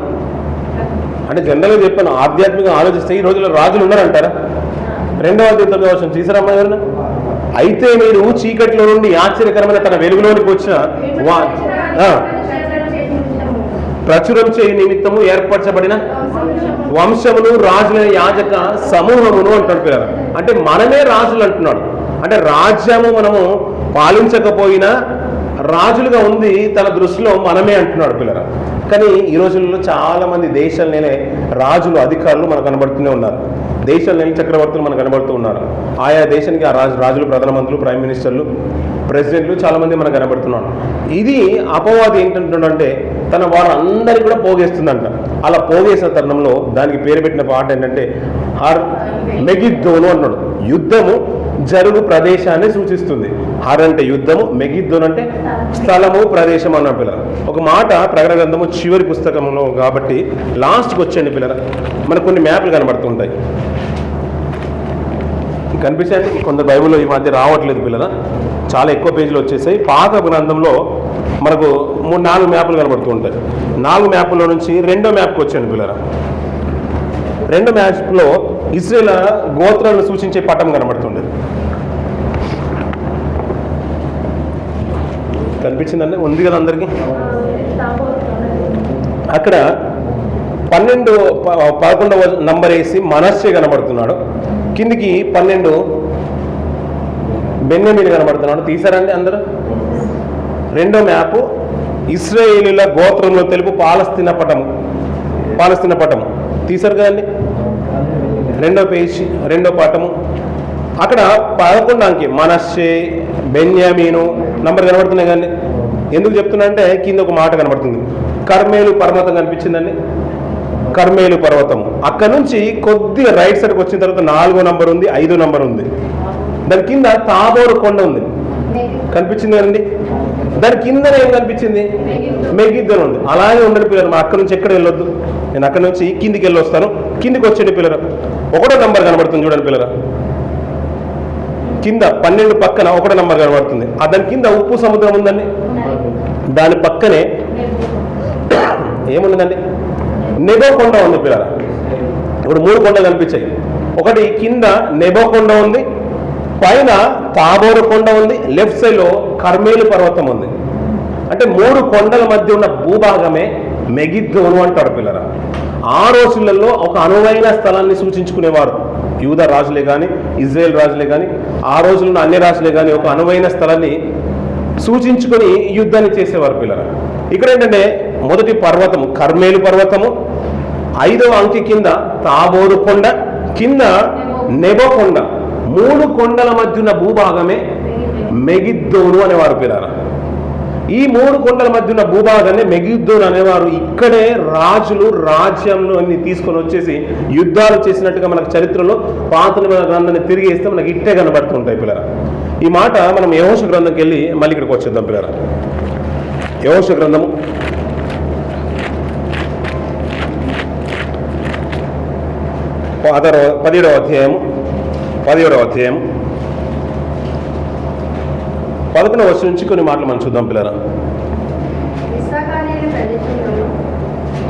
అంటే జనరల్గా చెప్పాను, ఆధ్యాత్మికంగా ఆలోచిస్తే ఈ రోజుల్లో రాజులు ఉన్నారంటారా? 2వ అధ్యాయం 9వ వచనం తీసారమ్మా ఎవరన్నా? అయితే మీరు చీకటిలో నుండి ఆశ్చర్యకరమైన తన వెలుగులోనికి వచ్చిన ప్రచురం చేయ నిమిత్తము ఏర్పరచబడిన వంశమును, రాజులైన యాజక సమూహమును అంటాడు పిల్లలు. అంటే మనమే రాజులు అంటున్నాడు. అంటే రాజ్యము మనము పాలించకపోయినా రాజులుగా ఉంది తన దృష్టిలో మనమే అంటున్నాడు పిల్లలు. కానీ ఈ రోజుల్లో చాలా మంది దేశాలనే రాజులు, అధికారులు మనకు కనబడుతూనే ఉన్నారు. దేశాలనే చక్రవర్తులు మనకు కనబడుతూ ఉన్నారు. ఆయా దేశానికి ఆ రాజులు, ప్రధానమంత్రులు, ప్రైమ్ మినిస్టర్లు, ప్రెసిడెంట్లు చాలా మంది మనకు కనబడుతున్నాడు. ఇది అపవాది ఏంటంటుందంటే తన వారందరికీ కూడా పోగేస్తుందంట. అలా పోగేసిన తరుణంలో దానికి పేరు పెట్టిన పాట ఏంటంటే మెగిద్దోను అన్నాడు. యుద్ధము జరుగు ప్రదేశాన్ని సూచిస్తుంది. అంటే యుద్ధము, మెగిద్దోను అంటే స్థలము, ప్రదేశం అన్న పిల్లల. ఒక మాట ప్రకటన గ్రంథము చివరి పుస్తకంలో కాబట్టి లాస్ట్కి వచ్చేయండి పిల్లల. మనకు కొన్ని మ్యాప్లు కనబడుతుంటాయి, కనిపించండి. కొందరు బైబిల్లో ఈ మధ్య రావట్లేదు పిల్లల, చాలా ఎక్కువ పేజీలు వచ్చేసాయి. పాత గ్రంథంలో మనకు 3-4 మ్యాప్లు కనబడుతూ ఉంటాయి. 4 మ్యాప్లో నుంచి 2వ మ్యాప్కి వచ్చాను పిల్లల. 2వ మ్యాప్లో ఇశ్రాయేల్ గోత్రాలను సూచించే పటం కనబడుతుండేది. కనిపించిందండి? ఉంది కదా అందరికీ? అక్కడ 11వ నంబర్ వేసి మనస్సే కనబడుతున్నాడు. కిందికి 12 బెన్యామీను కనబడుతున్నాడు. తీసారండి అందరూ? 2వ మ్యాప్ ఇశ్రాయేలీల గోత్రంలో తెలుపు పాలస్తీనా పటము తీసారు కదండి? 2వ పేజీ, 2వ పటము. అక్కడ 11 అంకె మనస్సే, బెన్యామీను నంబర్ కనబడుతున్నాయి కదండి. ఎందుకు చెప్తున్నా అంటే కింద ఒక మాట కనబడుతుంది, కర్మేలు పర్వతం కనిపించిందండి. కర్మేలు పర్వతము అక్కడ నుంచి కొద్దిగా రైట్ సైడ్కి వచ్చిన తర్వాత 4వ నంబర్ ఉంది, 5వ నంబర్ ఉంది. దాని కింద తాబోరు కొండ ఉంది, కనిపించింది కదండి. దాని కిందనే ఏం కనిపించింది? మెగిద్దోను ఉంది. అలాగే ఉండడు పిల్లలు. మా అక్కడ నుంచి ఎక్కడ వెళ్ళొద్దు, నేను అక్కడ నుంచి కిందికి వెళ్ళొస్తాను. కిందికి వచ్చేది పిల్లలు 1వ నంబర్ కనబడుతుంది చూడండి పిల్లలు. కింద 12 పక్కన 1వ నంబర్ కనబడుతుంది. దాని కింద ఉప్పు సముద్రం ఉందండి. దాని పక్కనే ఏముందండి? నెబో కొండ ఉంది పిల్లల. ఇప్పుడు 3 కొండలు కనిపించాయి. ఒకటి కింద నెబో కొండ ఉంది, పైన తాబోరు కొండ ఉంది, లెఫ్ట్ సైడ్లో కర్మేలు పర్వతం ఉంది. అంటే 3 కొండల మధ్య ఉన్న భూభాగమే మెగిద్దోను అంటాడు పిల్లల. ఆ రోజులలో ఒక అనువైన స్థలాన్ని సూచించుకునేవారు యూద రాజులే కానీ, ఇజ్రాయెల్ రాజులే కానీ, ఆ రోజుల్లో అన్ని రాజులే కానీ ఒక అనువైన స్థలాన్ని సూచించుకొని యుద్ధాన్ని చేసేవారు పిల్లల. ఇక్కడ ఏంటంటే మొదటి పర్వతము కర్మేలు పర్వతము, 5వ అంకె కింద తాబోరు కొండ, కింద నెబో కొండ. 3 కొండల మధ్య ఉన్న భూభాగమే మెగిద్దోను అనేవారు పిల్లల. ఈ 3 కొండల మధ్య ఉన్న భూభాగాన్ని మెగిద్దోను అనేవారు. ఇక్కడే రాజులు రాజ్యంలో అన్ని తీసుకొని వచ్చేసి యుద్ధాలు చేసినట్టుగా మనకు చరిత్రలో పాత నిబంధన గ్రంథాన్ని తిరిగి వేస్తే మనకి ఇట్టే కనబడుతుంటాయి పిల్లల. ఈ మాట మనం యెహోషువ గ్రంథంకి వెళ్ళి మళ్ళీ ఇక్కడికి వచ్చేద్దాం పిల్లల. యెహోషువ గ్రంథము 17వ అధ్యాయము 11వ వచనం నుంచి కొన్ని మాటలు మనం చూద్దాం పిల్లరా.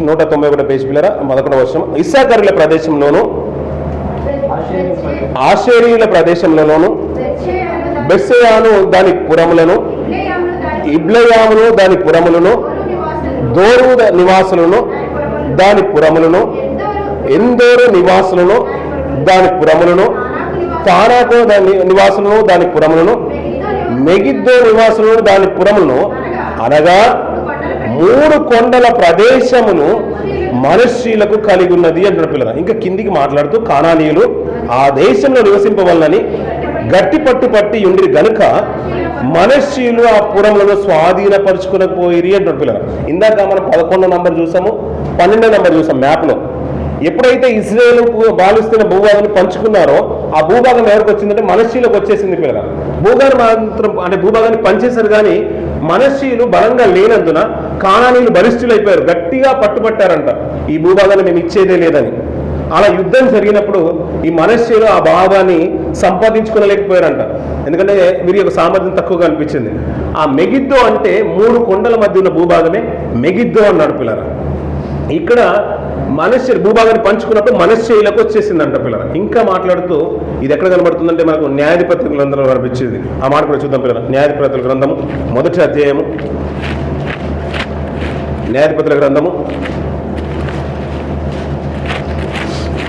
191 పేజీ పిల్లరా. 11వ వచనం. ఇస్సాకారీయుల ప్రదేశంలోను, ఆషేరీయుల ప్రదేశంలోను, బెత్షెయాను దాని పురములను, ఇబ్లెయామును దాని పురములను, దోరు నివాసులను దాని పురములను, ఎందోరు నివాసులను దాని పురములను, తానాకు నివాసులను దాని పురములను, మెగిద్దో నివాసులను దాని పురములను, అనగా 3 కొండల ప్రదేశమును మనష్యులకు కలిగి ఉన్నది అంటున్న పిల్లలు. ఇంకా కిందికి మాట్లాడుతూ, కానానీయులు ఆ దేశంలో నివసింపవలనని గట్టి పట్టి ఉండి గనుక మనష్యులు ఆ పురములను స్వాధీనపరుచుకునపోయిరి అంటున్న పిల్లలు. ఇందాక మనం 11వ నంబర్ చూసాము, 12వ నంబర్ చూసాం మ్యాప్లో. ఎప్పుడైతే ఇజ్రాయేల్ బాలిస్తున్న భూభాగాన్ని పంచుకున్నారో ఆ భూభాగం ఎవరికి వచ్చిందంటే మనష్యులకు వచ్చేసింది పిల్లలు. భూభాగం మాత్రం అంటే భూభాగాన్ని పంచేశారు, కానీ మనష్యులు బలంగా లేనందున కానానీయులు బలిష్ఠులు అయిపోయారు, గట్టిగా పట్టుబట్టారంట ఈ భూభాగాన్ని మేము ఇచ్చేదే లేదని. అలా యుద్ధం జరిగినప్పుడు ఈ మనష్యులు ఆ భాగాన్ని సంపాదించుకోలేకపోయారంట, ఎందుకంటే వీరి యొక్క సామర్థ్యం తక్కువగా అనిపించింది. ఆ మెగిద్దో అంటే 3 కొండల మధ్య ఉన్న భూభాగమే మెగిద్దో అన్నాడు పిల్లలు. ఇక్కడ మనష్యులు భూభాగాన్ని పంచుకున్నప్పుడు మనష్యులకు వచ్చేసిందంట పిల్లలు. ఇంకా మాట్లాడుతూ ఇది ఎక్కడ కనబడుతుందంటే మనకు న్యాయాధిపతుల గ్రంథంలో కనిపించింది. ఆ మాట కూడా చూద్దాం పిల్లలు. న్యాయాధిపతుల గ్రంథము 1వ అధ్యాయము, న్యాయాధిపతుల గ్రంథము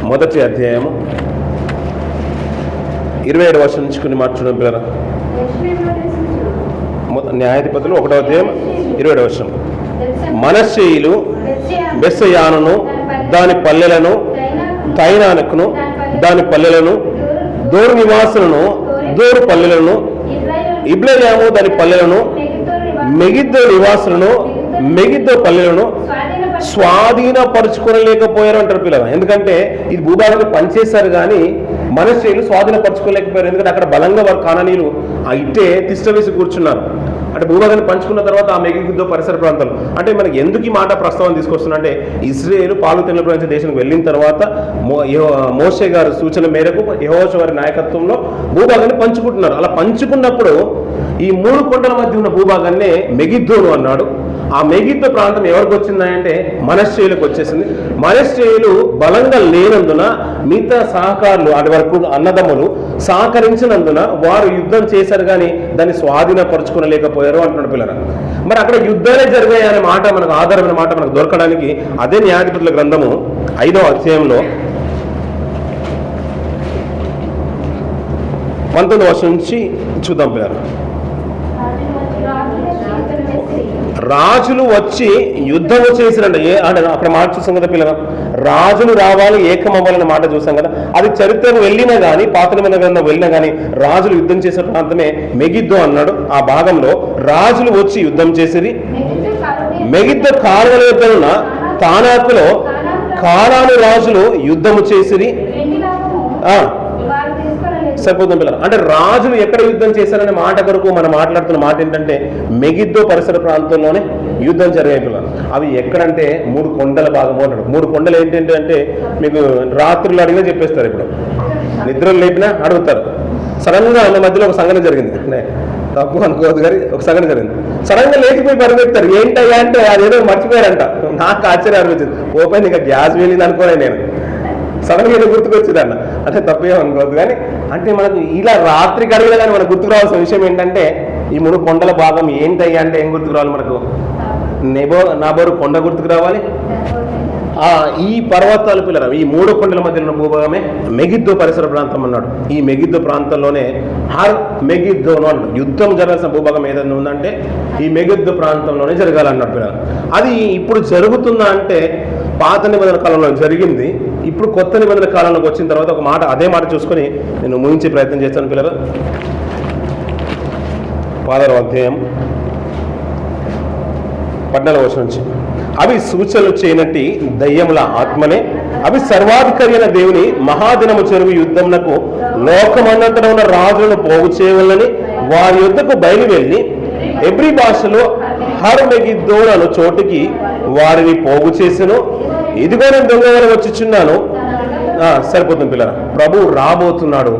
1వ అధ్యాయము 27వ వచనం నుంచి కొన్ని మాట చూడండి పిల్లలు. న్యాయాధిపతులు 1వ అధ్యాయం 27వ వచనం. మనష్షీయులు బెత్షెయానును దాని పల్లెలను, తైనానుకును దాని పల్లెలను, దోరు నివాసులను దోరు పల్లెలను, ఇబ్లెయాము దాని పల్లెలను, మెగిద్దో నివాసులను మెగిద్దో పల్లెలను స్వాధీనపరచుకోలేకపోయారు అంటారు పిల్లలు. ఎందుకంటే ఇది భూభాగాన్ని పనిచేశారు, కానీ మనష్యులు స్వాధీనపరచుకోలేకపోయారు. ఎందుకంటే అక్కడ బలంగా వారు కానానీయులు ఇట్టే తిష్ట వేసి కూర్చున్నారు. అంటే భూభాగాన్ని పంచుకున్న తర్వాత ఆ మెగిద్దో పరిసర ప్రాంతాలు అంటే మనకి ఎందుకు ఈ మాట ప్రస్తావన తీసుకొస్తున్నా అంటే, ఇశ్రాయేలు పాలు తెల్ల ప్రపంచ దేశానికి వెళ్ళిన తర్వాత మోషే గారి సూచన మేరకు యెహోషువ వారి నాయకత్వంలో భూభాగాన్ని పంచుకుంటున్నారు. అలా పంచుకున్నప్పుడు ఈ 3 కొండల మధ్య ఉన్న భూభాగాన్నే మెగిద్దోను అన్నాడు. ఆ మెగిద్దో ప్రాంతం ఎవరికి వచ్చిందంటే మనష్షీయులకు వచ్చేసింది. మనష్షీయులు బలంగా లేనందున మిగతా సహకారులు అది వరకు అన్నదమ్ములు సహకరించినందున వారు యుద్ధం చేశారు, కానీ దాన్ని స్వాధీనపరచుకోలేకపోయారు అంటున్నాడు పిల్లలు. మరి అక్కడ యుద్ధాలే జరిగాయి అనే మాట మనకు ఆధారమైన మాట మనకు దొరకడానికి అదే న్యాయాధిపతుల గ్రంథము 5వ అధ్యాయంలో 19వ వచనం నుంచి చూద్దాం పిల్లలు. రాజులు వచ్చి యుద్ధము చేసిరంట. అక్కడ మాట చూసాం కదా పిల్లలు, రాజులు రావాలి ఏకమవ్వాలనే మాట చూసాం కదా. అది చరిత్రకు వెళ్ళినా కానీ పాత నిబంధన గ్రంథం వెళ్ళినా కానీ రాజులు యుద్ధం చేసిన ప్రాంతమే మెగిద్దో అన్నాడు. ఆ భాగంలో రాజులు వచ్చి యుద్ధం చేసిరి. మెగిద్దో కాలువల యొద్దనున్న తానాకులో కానాను రాజులు యుద్ధము చేసిరి. సరిపోతుంది పిల్లలు. అంటే రాజులు ఎక్కడ యుద్ధం చేశారనే మాట కొరకు మనం మాట్లాడుతున్న మాట ఏంటంటే మెగిద్దో పరిసర ప్రాంతంలోనే యుద్ధం జరిగే పిల్లలు. అవి ఎక్కడంటే 3 కొండల భాగము అన్నాడు. 3 కొండలు ఏంటంటే అంటే మీకు రాత్రులు అడిగినా చెప్పేస్తారు. ఇప్పుడు నిద్రలు లేపినా అడుగుతారు. సడన్గా అన్న మధ్యలో ఒక సంఘటన జరిగింది, తప్పు అనుకోవద్దు కానీ ఒక సంఘటన జరిగింది. సడన్గా లేచిపోయి పరిగెత్తారు. ఏంటయ్యా అంటే అదేదో మర్చిపోయారంట. నాకు ఆశ్చర్యం అనిపించింది. ఓపెన్ ఇంకా గ్యాస్ వెళ్ళింది అనుకోలే నేను. సడన్గా ఏదో గుర్తుకొచ్చిందన్న అంటే తప్పేమో అనుకోవద్దు కానీ, అంటే మనకు ఇలా రాత్రికి అడిగినా కానీ మనకు గుర్తుకు రావాల్సిన విషయం ఏంటంటే ఈ 3 కొండల భాగం ఏంటయ్యా అంటే ఏం గుర్తుకు రావాలి మనకు? నాబోరు కొండ గుర్తుకు రావాలి. ఈ పర్వతాలు పిల్లలు ఈ 3 కొండల మధ్య ఉన్న భూభాగమే మెగిద్దో పరిసర ప్రాంతం అన్నాడు. ఈ మెగిద్దో ప్రాంతంలోనే హర్ మెగిద్దోను అన్నాడు. యుద్ధం జరగాల్సిన భూభాగం ఏదైనా ఉందంటే ఈ మెగిద్దో ప్రాంతంలోనే జరగాలన్నాడు పిల్లలు. అది ఇప్పుడు జరుగుతుందా అంటే పాత నిబంధన కాలంలో జరిగింది. ఇప్పుడు కొత్త నిబంధన కాలంలోకి వచ్చిన తర్వాత ఒక మాట అదే మాట చూసుకొని నేను ముగించే ప్రయత్నం చేస్తాను పిల్లలు. 16వ అధ్యాయం 14వ వచనం నుంచి. అవి సూచనలు చేయనట్టి దయ్యముల ఆత్మలే, అవి సర్వాధికారి అయిన దేవుని మహాదినము చెరువు యుద్ధమునకు లోకమంతటా ఉన్న రాజులను పోగు చేయవలని వారి యుద్ధకు బయలు వెళ్ళి ఎబ్రి భాషలో హర్ మెగిద్దోను అను చోటుకి వారిని పోగు చేసెను. ఇదిగో నేను దొంగ వచ్చిచున్నాను. సరిపోతుంది పిల్లల. ప్రభు రాబోతున్నాడు.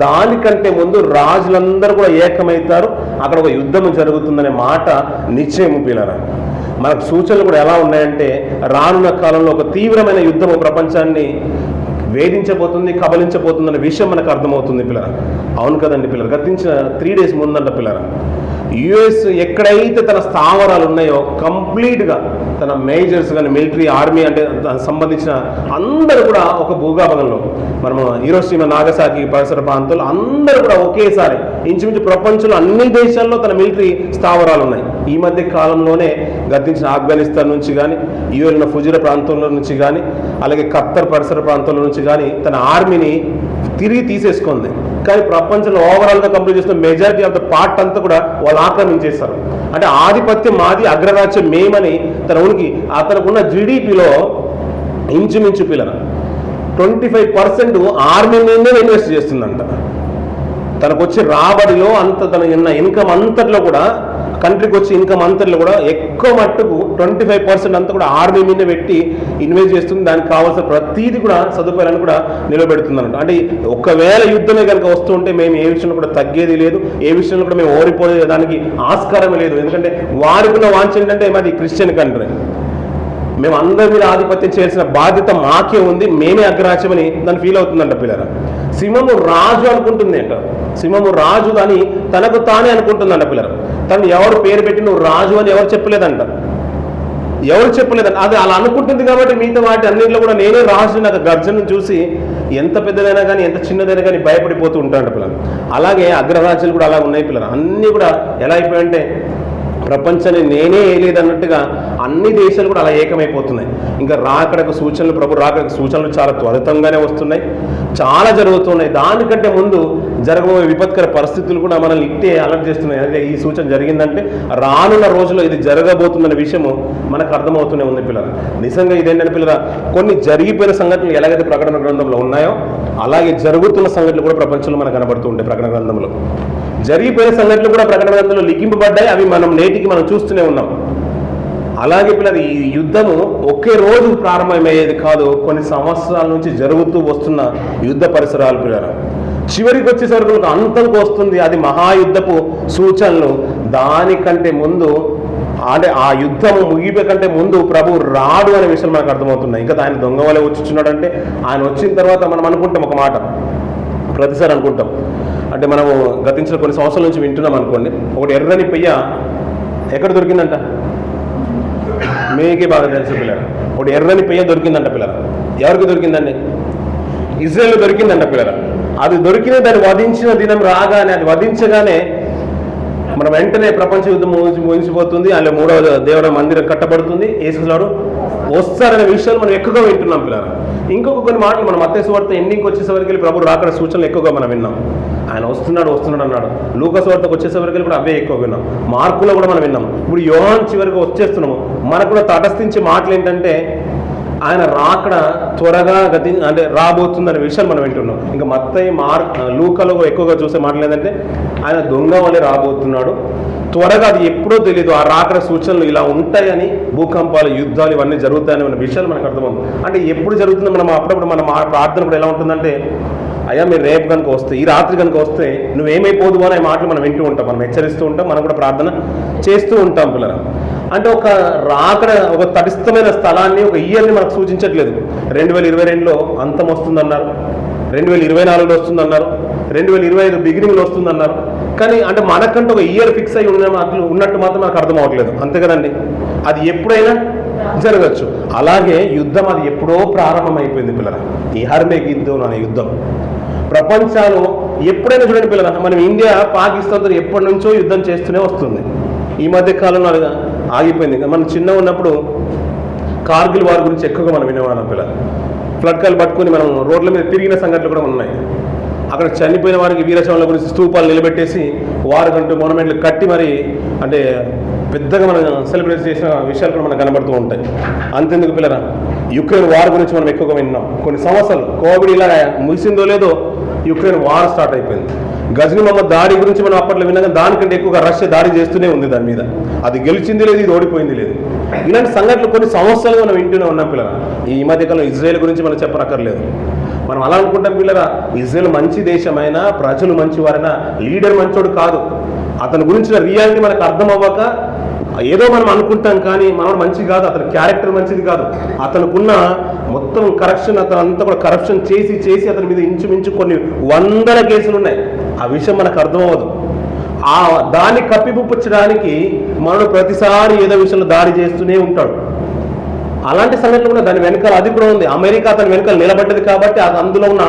దానికంటే ముందు రాజులందరూ కూడా ఏకమవుతారు. అక్కడ ఒక యుద్ధము జరుగుతుందనే మాట నిశ్చయము పిల్లల. మనకు సూచనలు కూడా ఎలా ఉన్నాయంటే రానున్న కాలంలో ఒక తీవ్రమైన యుద్ధము ప్రపంచాన్ని వేధించబోతుంది, కబలించబోతుందనే విషయం మనకు అర్థమవుతుంది పిల్లల. అవును కదండి పిల్లలు. గతించిన 3 days ముందంట పిల్లల యుఎస్ ఎక్కడైతే తన స్థావరాలు ఉన్నాయో కంప్లీట్గా తన మేజర్స్ కానీ మిలిటరీ ఆర్మీ అంటే దానికి సంబంధించిన అందరూ కూడా ఒక భూభాగంలో మనము హీరోషిమా నాగసాకి పరిసర ప్రాంతాల్లో అందరూ కూడా ఒకేసారి ఇంచుమించు ప్రపంచంలో అన్ని దేశాల్లో తన మిలిటరీ స్థావరాలు ఉన్నాయి. ఈ మధ్య కాలంలోనే గతించిన ఆఫ్ఘనిస్తాన్ నుంచి కానీ యుఎల్ ఫుజిరా ప్రాంతంలో నుంచి కానీ అలాగే ఖత్తర్ పరిసర ప్రాంతంలో నుంచి కానీ తన ఆర్మీని తిరిగి తీసేసుకుంది. కానీ ప్రపంచంలో ఓవరాల్గా కంప్లీట్ చేసిన మెజారిటీ ఆఫ్ ద పార్ట్ అంతా కూడా వాళ్ళు ఆక్రమించేస్తారు. అంటే ఆధిపత్యం మాది, అగ్రరాజ్యం మేమని తన ఉనికి అతనుకున్న జీడిపిలో ఇంచుమించు పిల్లల 25% ఆర్మీ మీదే ఇన్వెస్ట్ చేస్తుందంట. తనకు వచ్చే రాబడిలో అంత తన ఇన్కమ్ అంతట్లో కూడా కంట్రీకి వచ్చే ఇన్కమ్ అంతట్లో కూడా ఎక్కువ మట్టుకు 25% అంతా కూడా ఆర్మీ మీద పెట్టి ఇన్వెస్ట్ చేస్తుంది. దానికి కావాల్సిన ప్రతీది కూడా సదుపాయాలను కూడా నిలబెడుతుంది అన్నట్టు. అంటే ఒకవేళ యుద్ధమే కనుక వస్తుంటే మేము ఏ విషయంలో కూడా తగ్గేది లేదు, ఏ విషయంలో కూడా మేము ఓడిపోయే దానికి ఆస్కారమే లేదు. ఎందుకంటే వారికి ఉన్న వాంఛ ఏంటంటే మాది క్రిస్టియన్ కంట్రీ, మేము అందరి మీద ఆధిపత్యం చేయాల్సిన బాధ్యత మాకే ఉంది, మేమే అగ్రరాజ్యమని దాన్ని ఫీల్ అవుతుందంట పిల్లరా. సింహము రాజు అనుకుంటుంది అంట, సింహము రాజు అని తనకు తానే అనుకుంటుందంట పిల్లరా. తను ఎవరు పేరు పెట్టి నువ్వు రాజు అని ఎవరు చెప్పలేదంట, ఎవరు చెప్పలేదంట. అది అలా అనుకుంటుంది కాబట్టి మిగతా వాటి అన్నింటిలో కూడా నేనే రాజు నాకు గర్జనను చూసి ఎంత పెద్దదైనా కానీ ఎంత చిన్నదైనా కానీ భయపడిపోతూ ఉంటాడు పిల్లలు. అలాగే అగ్రరాజ్యాలు కూడా అలా ఉన్నాయి పిల్లలు. అన్నీ కూడా ఎలా అయిపోయాయంటే ప్రపంచాన్ని నేనే వేయలేదన్నట్టుగా అన్ని దేశాలు కూడా అలా ఏకమైపోతున్నాయి. ఇంకా రాకడకు సూచనలు, ప్రభు రాకడకు సూచనలు చాలా త్వరితంగానే వస్తున్నాయి, చాలా జరుగుతున్నాయి. దానికంటే ముందు జరగబోయే విపత్కర పరిస్థితులు కూడా మనల్ని ఇట్టే అలర్ట్ చేస్తున్నాయి. అంటే ఈ సూచన జరిగిందంటే రానున్న రోజుల్లో ఇది జరగబోతుందన్న విషయము మనకు అర్థమవుతూనే ఉంది పిల్లలు. నిజంగా ఇదేంటంటే పిల్లల కొన్ని జరిగిపోయిన సంఘటనలు ఎలాగైతే ప్రకటన గ్రంథంలో ఉన్నాయో అలాగే జరుగుతున్న సంఘటనలు కూడా ప్రపంచంలో మనకు కనబడుతూ ఉంటాయి. ప్రకటన గ్రంథంలో జరిగిపోయిన సంఘటనలు కూడా ప్రకటన గ్రంథంలో లిఖింపబడ్డాయి, అవి నేటికి మనం చూస్తూనే ఉన్నాం. అలాగే పిల్లలు ఈ యుద్ధము ఒకే రోజు ప్రారంభమయ్యేది కాదు, కొన్ని సంవత్సరాల నుంచి జరుగుతూ వస్తున్న యుద్ధ పరిసరాలు పిల్లలు. చివరికి వచ్చేసరికి అంతంకు వస్తుంది, అది మహాయుద్ధపు సూచనలు. దానికంటే ముందు అంటే ఆ యుద్ధం ముగిపోయే కంటే ముందు ప్రభు రాడు అనే విషయం మనకు అర్థమవుతున్నాయి. ఇంకా ఆయన దొంగ వలె వచ్చుచున్నాడంటే ఆయన వచ్చిన తర్వాత మనం అనుకుంటాం ఒక మాట, ప్రతిసారి అనుకుంటాం. అంటే మనము గతించిన కొన్ని సంవత్సరాల నుంచి వింటున్నాం అనుకోండి, ఒకటి ఎర్రని పెయ్య ఎక్కడ దొరికిందంట, మీకే బాగా తెలుసు పిల్లలు. ఒకటి ఎర్రని పెయ్య దొరికిందంట పిల్లలు. ఎవరికి దొరికిందండి? ఇజ్రాయెల్ దొరికిందంట పిల్లలు. అది దొరికిన దాన్ని వధించిన దినం రాగానే, అది వధించగానే మన వెంటనే ప్రపంచ యుద్ధం ముగిసిపోతుంది. అందులో 3వ దేవుడి మందిరం కట్టబడుతుంది, యేసువారు వస్తారనే విషయాలు మనం ఎక్కువగా వింటున్నాం పిల్లలు. ఇంకొక కొన్ని మాటలు మనం మత్తయి సువార్త ఎండింగ్కి వచ్చేసరికి ప్రభు రాకడ సూచనలు ఎక్కువగా మనం విన్నాం. ఆయన వస్తున్నాడు అన్నాడు. లూకా సువార్తకు వచ్చేసరికి కూడా అవే ఎక్కువ విన్నాం. మార్కులో కూడా మనం విన్నాం. ఇప్పుడు యోహాను చివరికి వచ్చేస్తున్నాము. మనకు కూడా తటస్థించే మాటలు ఏంటంటే ఆయన రాకడ త్వరగా అంటే రాబోతుందనే విషయాలు మనం వింటున్నాం. ఇంకా మత్తయి లూకాలో ఎక్కువగా చూసే మాటలు ఏంటంటే ఆయన దొంగ వలె రాబోతున్నాడు, త్వరగా అది ఎప్పుడో తెలియదు. ఆ రాకడ సూచనలు ఇలా ఉంటాయని, భూకంపాలు, యుద్ధాలు ఇవన్నీ జరుగుతాయని అనే విషయాలు మనకు అర్థమవుతుంది. అంటే ఎప్పుడు జరుగుతుందో మనం అప్పుడప్పుడు మన ప్రార్థన కూడా ఎలా ఉంటుందంటే, అయ్యా మీరు రేపు కనుక వస్తే, ఈ రాత్రి కనుక వస్తే నువ్వేమైపోదు అనే మాటలు మనం వింటూ ఉంటాం, మనం హెచ్చరిస్తూ ఉంటాం, మనం కూడా ప్రార్థన చేస్తూ ఉంటాం పిల్లలు. అంటే ఒక రాకడ, ఒక తటిష్టమైన స్థలాన్ని, ఒక ఇయర్ని మనకు సూచించట్లేదు. 2022లో అంతం వస్తుందన్నారు, 2024లో వస్తుందన్నారు, 2025 బిగినింగ్లో వస్తుందన్నారు. కానీ అంటే మనకంటే ఒక ఇయర్ ఫిక్స్ అయి ఉన్నట్టు మాత్రం మనకు అర్థం అవ్వట్లేదు, అంతే కదండి. అది ఎప్పుడైనా జరగచ్చు. అలాగే యుద్ధం అది ఎప్పుడో ప్రారంభమైపోయింది పిల్లల. ఈ హర్మేగిద్దోన్ అనే యుద్ధం ప్రపంచాలు ఎప్పుడైనా చూడండి పిల్లల, మనం ఇండియా పాకిస్తాన్తో ఎప్పటి నుంచో యుద్ధం చేస్తూనే వస్తుంది. ఈ మధ్య కాలంలో ఆగిపోయింది. మనం చిన్నగా ఉన్నప్పుడు కార్గిల్ వార్ గురించి ఎక్కువగా మనం వినేవాళ్ళం పిల్లలు. ఫ్లడ్కాలు పట్టుకొని మనం రోడ్ల మీద తిరిగిన సంఘటనలు కూడా ఉన్నాయి. అక్కడ చనిపోయిన వారికి వీరశవంల గురించి స్తూపాలు నిలబెట్టేసి వారికంటూ మొనమెంట్లు కట్టి మరి అంటే పెద్దగా మనం సెలబ్రేట్ చేసిన విషయాలు కూడా మనకు కనబడుతూ ఉంటాయి. అంతెందుకు పిల్లరా, యుక్రెయిన్ వార్ గురించి మనం ఎక్కువగా విన్నాం. కొన్ని సంవత్సరాలు కోవిడ్ ఇలా ముగిసిందో లేదో యుక్రెయిన్ వార్ స్టార్ట్ అయిపోయింది. గజనీ మహమ్మద్ దాడి గురించి మనం అప్పట్లో విన్నాం, దానికంటే ఎక్కువగా రష్యా దాడి చేస్తూనే ఉంది దాని మీద. అది గెలిచింది లేదు, ఇది ఓడిపోయింది లేదు. ఇలాంటి సంఘటనలు కొన్ని సంవత్సరాలు మనం వింటూనే ఉన్నాం పిల్లరా. ఈ మధ్యకాలంలో ఇజ్రాయెల్ గురించి మనం చెప్పనక్కర్లేదు. మనం అలా అనుకుంటాం పిల్లరా, ఇజ్రాయెల్ మంచి దేశమైనా, ప్రజలు మంచివారైనా, లీడర్ మంచోడు కాదు. అతని గురించిన రియాలిటీ మనకు అర్థం అవ్వక ఏదో మనం అనుకుంటాం, కానీ మనోడు మంచి కాదు, అతని క్యారెక్టర్ మంచిది కాదు. అతనుకున్న మొత్తం కరప్షన్, అతను అంతా కూడా కరప్షన్ చేసి చేసి అతని మీద ఇంచుమించు కొన్ని 100 కేసులు ఉన్నాయి. ఆ విషయం మనకు అర్థం అవ్వదు. దాన్ని కప్పిపుచ్చడానికి మనడు ప్రతిసారి ఏదో విషయంలో దాడి చేస్తూనే ఉంటాడు. అలాంటి సంఘటన కూడా దాని వెనకాల అది కూడా ఉంది. అమెరికా అతని వెనకాల నిలబడ్డది కాబట్టి అందులో ఉన్న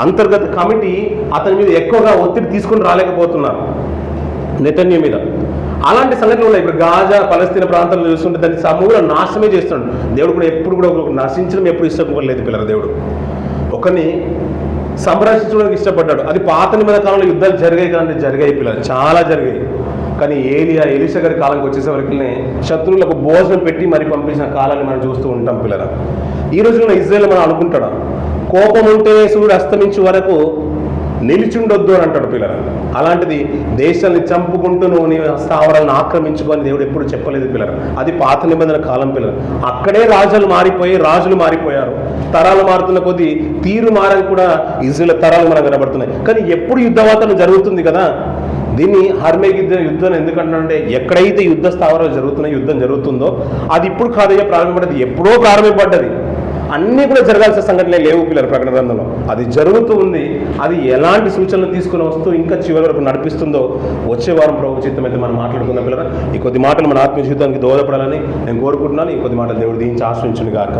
అంతర్గత కమిటీ అతని మీద ఎక్కువగా ఒత్తిడి తీసుకుని రాలేకపోతున్నారు నెతన్యాహు మీద. అలాంటి సంఘటనలు ఉన్నాయి. ఇప్పుడు గాజా పలస్తీనా ప్రాంతాల్లో చూస్తుంటే దాన్ని సమూల నాశనమే చేస్తున్నాడు. దేవుడు కూడా ఎప్పుడు కూడా నశించడం ఎప్పుడు ఇష్టపడలేదు పిల్లలు. దేవుడు ఒకరిని సంరక్షించడానికి ఇష్టపడ్డాడు. అది పాత నిబంధన కాలంలో యుద్ధాలు జరిగాయి కానీ జరిగాయి పిల్లలు, చాలా జరిగాయి. కానీ ఎలీషా గారి కాలంకి వచ్చేసరికి శత్రువులకు భోజనం పెట్టి మరి పంపించిన కాలాన్ని మనం చూస్తూ ఉంటాం పిల్లల. ఈ రోజుల్లో ఇజ్రాయెల్ మనం అనుకుంటాడా, కోపం ఉంటే సూర్యుడు అస్తమించే వరకు నిలిచుండొద్దు అని అంటాడు పిల్లల. అలాంటిది దేశాన్ని చంపుకుంటూ నీ స్థావరాలను ఆక్రమించుకొని దేవుడు ఎప్పుడు చెప్పలేదు పిల్లలు. అది పాత నిబంధన కాలం పిల్లలు. అక్కడే రాజులు మారిపోయారు. తరాలు మారుతున్న కొద్దీ తీరు మారని కూడా ఇజ్రాయెల్ తరాలు మనకు కనబడుతున్నాయి. కానీ ఎప్పుడు యుద్ధ వాతావరణం జరుగుతుంది కదా. దీన్ని యుద్ధం ఎందుకంటే ఎక్కడైతే యుద్ధ స్థావరాలు జరుగుతున్నాయో, యుద్ధం జరుగుతుందో అది ఇప్పుడు కాదయ్యా ప్రారంభపడ్డది, ఎప్పుడో ప్రారంభపడ్డది. అన్నీ కూడా జరగాల్సిన సంఘటనలే లేవు పిల్లలు ప్రకటన గ్రంథంలో. అది జరుగుతూ ఉంది. అది ఎలాంటి సూచనలు తీసుకుని వస్తూ ఇంకా చివరి వరకు నడిపిస్తుందో వచ్చే వారం ప్రభు చిత్తం అయితే మనం మాట్లాడుకున్నాం పిల్లలు. ఈ కొద్ది మాటలు మన ఆత్మీయ జీవితానికి దోహదపడాలని నేను కోరుకుంటున్నాను. ఈ కొద్ది మాటలు దేవుడు దీనికి ఆశ్రయించును గాక.